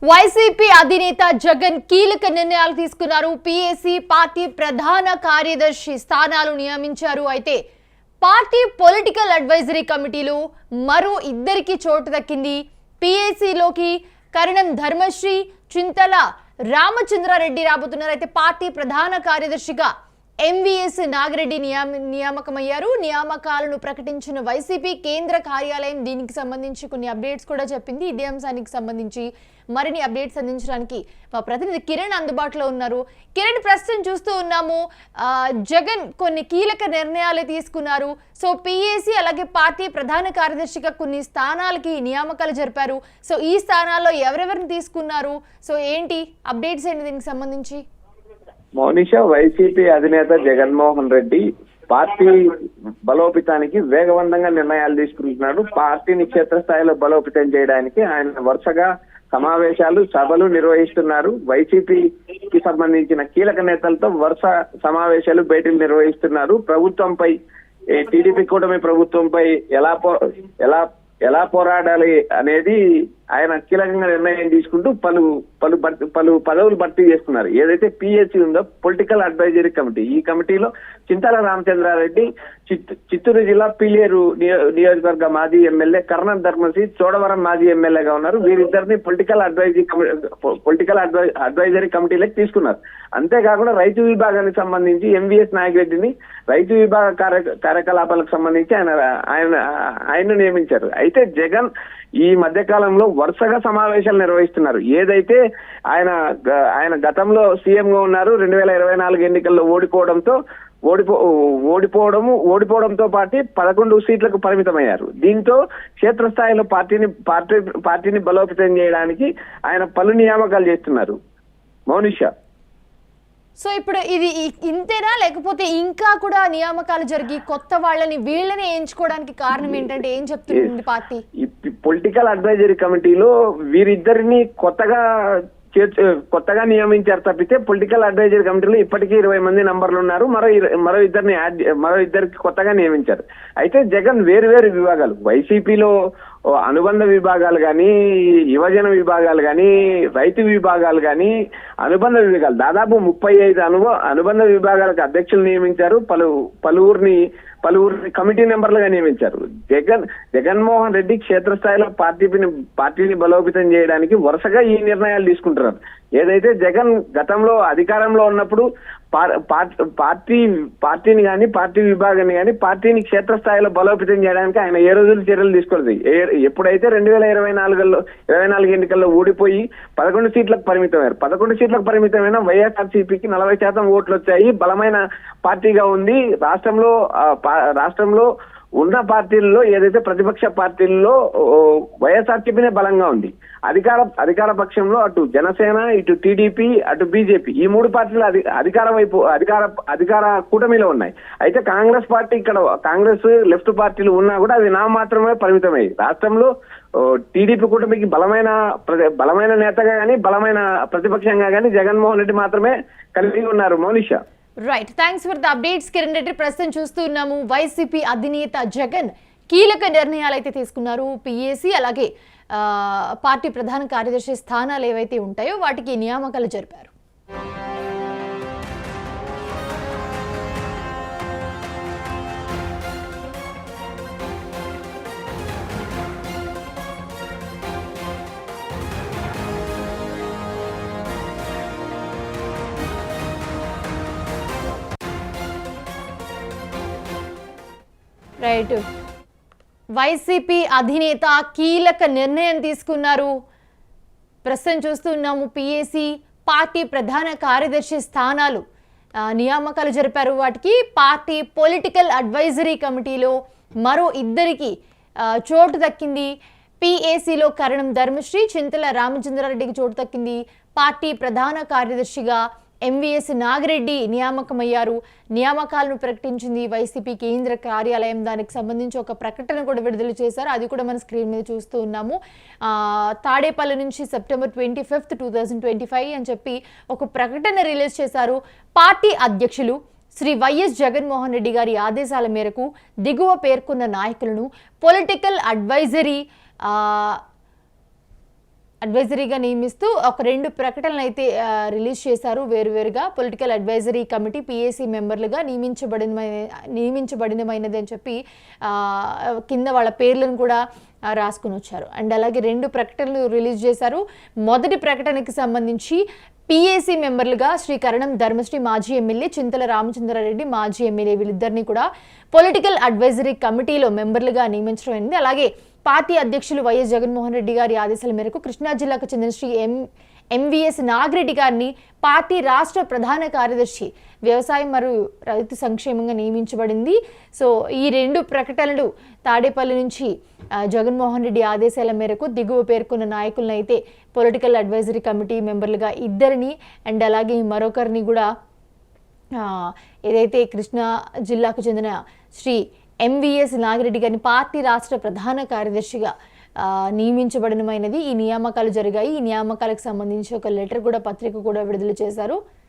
YCP అధినేత జగన్ కీలక నిర్ణయాలు తీసుకున్నారు. పీఏసీ పార్టీ ప్రధాన కార్యదర్శి స్థానాలు నియమించారు. అయితే పార్టీ పొలిటికల్ అడ్వైజరీ కమిటీలో మరో ఇద్దరికి చోటు దక్కింది. పీఏసీలోకి కరణం ధర్మశ్రీ, చింతల రామచంద్రారెడ్డి రాబోతున్నారు. అయితే పార్టీ ప్రధాన కార్యదర్శిగా ఎంవీఎస్ నాగిరెడ్డి నియామకమయ్యారు. నియామకాలను ప్రకటించిన వైసీపీ కేంద్ర కార్యాలయం దీనికి సంబంధించి కొన్ని అప్డేట్స్ కూడా చెప్పింది. ఇదే అంశానికి సంబంధించి మరిన్ని అప్డేట్స్ అందించడానికి మా ప్రతినిధి కిరణ్ అందుబాటులో ఉన్నారు. కిరణ్, ప్రస్తుతం చూస్తూ ఉన్నాము జగన్ కొన్ని కీలక నిర్ణయాలు తీసుకున్నారు. సో పీఏసీ అలాగే పార్టీ ప్రధాన కార్యదర్శిగా కొన్ని స్థానాలకి నియామకాలు జరిపారు. సో ఈ స్థానాల్లో ఎవరెవరిని తీసుకున్నారు? సో ఏంటి అప్డేట్స్ ఏంటి దీనికి సంబంధించి? మౌనిష, వైసీపీ అధినేత జగన్మోహన్ రెడ్డి పార్టీ బలోపేతానికి వేగవంతంగా నిర్ణయాలు తీసుకుంటున్నాడు. పార్టీని క్షేత్రస్థాయిలో బలోపేతం చేయడానికి ఆయన వరుసగా సమావేశాలు, సభలు నిర్వహిస్తున్నారు. వైసీపీకి సంబంధించిన కీలక నేతలతో వరుస సమావేశాలు, భేటీలు నిర్వహిస్తున్నారు. ప్రభుత్వంపై, టీడీపీ కూటమి ప్రభుత్వంపై ఎలా పోరాడాలి అనేది ఆయన కీలకంగా నిర్ణయం తీసుకుంటూ పలు పదవులు భర్తీ చేసుకున్నారు. ఏదైతే పీఏసీ ఉందో పొలిటికల్ అడ్వైజరీ కమిటీ, ఈ కమిటీలో చింతల రామచంద్రారెడ్డి చిత్తూరు జిల్లా పీలేరు నియోజకవర్గ మాజీ ఎమ్మెల్యే, కరణం ధర్మశ్రీ చోడవరం మాజీ ఎమ్మెల్యేగా ఉన్నారు. వీరిద్దరిని పొలిటికల్ అడ్వైజరీ కమిటీలోకి తీసుకున్నారు. అంతేకాకుండా రైతు విభాగానికి సంబంధించి ఎంవీఎస్ నాగిరెడ్డిని రైతు విభాగ కార్యకలాపాలకు సంబంధించి ఆయన నియమించారు. అయితే జగన్ ఈ మధ్య కాలంలో వరుసగా సమావేశాలు నిర్వహిస్తున్నారు. ఏదైతే ఆయన గతంలో సీఎం గా ఉన్నారు, 2024 ఎన్నికల్లో ఓడిపోవడంతో పాటు 11 సీట్లకు పరిమితమయ్యారు. దీంతో క్షేత్రస్థాయిలో పార్టీని బలోపేతం చేయడానికి ఆయన పలు నియామకాలు చేస్తున్నారు. మౌనిష, సో ఇప్పుడు ఇది ఇంతేనా, లేకపోతే ఇంకా కూడా నియామకాలు జరిగి కొత్త వీళ్ళని ఎంచుకోవడానికి కారణం ఏంటంటే ఏం చెప్తుంది పార్టీ? పొలిటికల్ అడ్వైజరీ కమిటీలో వీరిద్దరిని కొత్తగా నియమించారు తప్పితే పొలిటికల్ అడ్వైజరీ కమిటీలో ఇప్పటికీ 20 మంది నంబర్లు ఉన్నారు. మరో ఇద్దరికి కొత్తగా నియమించారు. అయితే జగన్ వేరు విభాగాలు, వైసీపీలో అనుబంధ విభాగాలు కానీ, యువజన విభాగాలు కానీ, రైతు విభాగాలు కానీ, అనుబంధ విభాగాలు దాదాపు 35 అనుబంధ విభాగాలకు అధ్యక్షులు నియమించారు. పలువురిని కమిటీ మెంబర్లుగా నియమించారు. జగన్మోహన్ రెడ్డి క్షేత్రస్థాయిలో పార్టీని బలోపేతం చేయడానికి వరుసగా ఈ నిర్ణయాలు తీసుకుంటున్నారు. ఏదైతే జగన్ గతంలో అధికారంలో ఉన్నప్పుడు పార్టీని కానీ, పార్టీ విభాగాన్ని కానీ, పార్టీని క్షేత్రస్థాయిలో బలోపేతం చేయడానికి ఆయన ఏ రోజులు చర్యలు తీసుకోలేదు. ఎప్పుడైతే 2024 ఎన్నికల్లో ఓడిపోయి 11 సీట్లకు పరిమితమయ్యారు. 11 సీట్లకు పరిమితమైన వైఎస్ఆర్సీపీకి 40% ఓట్లు వచ్చాయి. బలమైన పార్టీగా ఉంది. రాష్ట్రంలో ఉన్న పార్టీల్లో, ఏదైతే ప్రతిపక్ష పార్టీల్లో వైఎస్ఆర్సీపీనే బలంగా ఉంది. అధికార పక్షంలో అటు జనసేన, ఇటు టీడీపీ, అటు బీజేపీ, ఈ 3 పార్టీలు అధికార కూటమిలో ఉన్నాయి. అయితే కాంగ్రెస్ పార్టీ, కాంగ్రెస్ లెఫ్ట్ పార్టీలు ఉన్నా కూడా అవి నామమాత్రమే పరిమితమయ్యాయి. రాష్ట్రంలో టీడీపీ కూటమికి బలమైన నేతగా కానీ, బలమైన ప్రతిపక్షంగా కానీ జగన్మోహన్ రెడ్డి మాత్రమే కలిగి ఉన్నారు. Mounisha, right, thanks for the updates Kiran Reddy. ప్రస్తుతం చూస్తున్నాము వైసీపీ అధినేత జగన్ కీలక నిర్ణయాలు అయితే తీసుకున్నారు. పీఏసీ అలాగే పార్టీ ప్రధాన కార్యదర్శి స్థానాలు ఏవైతే ఉంటాయో వాటికి నియామకాలు జరిపారు. రైట్, వైసీపీ అధినేత కీలక నిర్ణయం తీసుకున్నారు. ప్రస్తుతం చూస్తున్నాము పీఏసీ పార్టీ ప్రధాన కార్యదర్శి స్థానాలు నియామకాలు జరిపారు. వాటికి పార్టీ పొలిటికల్ అడ్వైజరీ కమిటీలో మరో ఇద్దరికి చోటు దక్కింది. పీఏసీలో కరణం ధర్మశ్రీ, చింతల రామచంద్రారెడ్డికి చోటు దక్కింది. పార్టీ ప్రధాన కార్యదర్శిగా ఎంవీఎస్ నాగిరెడ్డి నియామకమయ్యారు. నియామకాలను ప్రకటించింది వైసీపీ కేంద్ర కార్యాలయం. దానికి సంబంధించి ఒక ప్రకటన కూడా విడుదల చేశారు. అది కూడా మన స్క్రీన్ మీద చూస్తూ ఉన్నాము. తాడేపల్లి నుంచి సెప్టెంబర్ 25, 2025 అని చెప్పి ఒక ప్రకటన రిలీజ్ చేశారు. పార్టీ అధ్యక్షులు శ్రీ వైఎస్ జగన్మోహన్ రెడ్డి గారి ఆదేశాల మేరకు దిగువ పేర్కొన్న నాయకులను పొలిటికల్ అడ్వైజరీ అడ్వైజరీగా నియమిస్తూ ఒక 2 ప్రకటనలు అయితే రిలీజ్ చేశారు. వేరువేరుగా పొలిటికల్ అడ్వైజరీ కమిటీ పిఏసీ మెంబర్లుగా నియమించబడినమైనది అని చెప్పి కింద వాళ్ళ పేర్లను కూడా రాసుకుని వచ్చారు. అండ్ అలాగే 2 ప్రకటనలు రిలీజ్ చేశారు. మొదటి ప్రకటనకి సంబంధించి పిఏసీ మెంబర్లుగా శ్రీ కరణం ధర్మశ్రీ మాజీ ఎమ్మెల్యే, చింతల రామచంద్రారెడ్డి మాజీ ఎమ్మెల్యే, వీళ్ళిద్దరినీ కూడా పొలిటికల్ అడ్వైజరీ కమిటీలో మెంబర్లుగా నియమించడం అయింది. అలాగే పార్టీ అధ్యక్షులు వైఎస్ జగన్మోహన్ రెడ్డి గారి ఆదేశాల మేరకు కృష్ణా జిల్లాకు చెందిన శ్రీ ఎంవిఎస్ నాగిరెడ్డి గారిని పార్టీ రాష్ట్ర ప్రధాన కార్యదర్శి వ్యవసాయం మరియు రైతు సంక్షేమంగా నియమించబడింది. సో ఈ 2 ప్రకటనలు తాడేపల్లి నుంచి జగన్మోహన్ రెడ్డి ఆదేశాల మేరకు దిగువ పేర్కొన్న నాయకులను అయితే పొలిటికల్ అడ్వైజరీ కమిటీ మెంబర్లుగా 2 అండ్ అలాగే మరొకరిని కూడా ఏదైతే కృష్ణా జిల్లాకు చెందిన శ్రీ ఎంవిఎస్ నాగిరెడ్డి గారిని పార్టీ రాష్ట్ర ప్రధాన కార్యదర్శిగా నియమించబడినమైనది. ఈ నియామకాలు జరిగాయి. ఈ నియామకాలకు సంబంధించి ఒక లెటర్ కూడా, పత్రిక కూడా విడుదల చేశారు.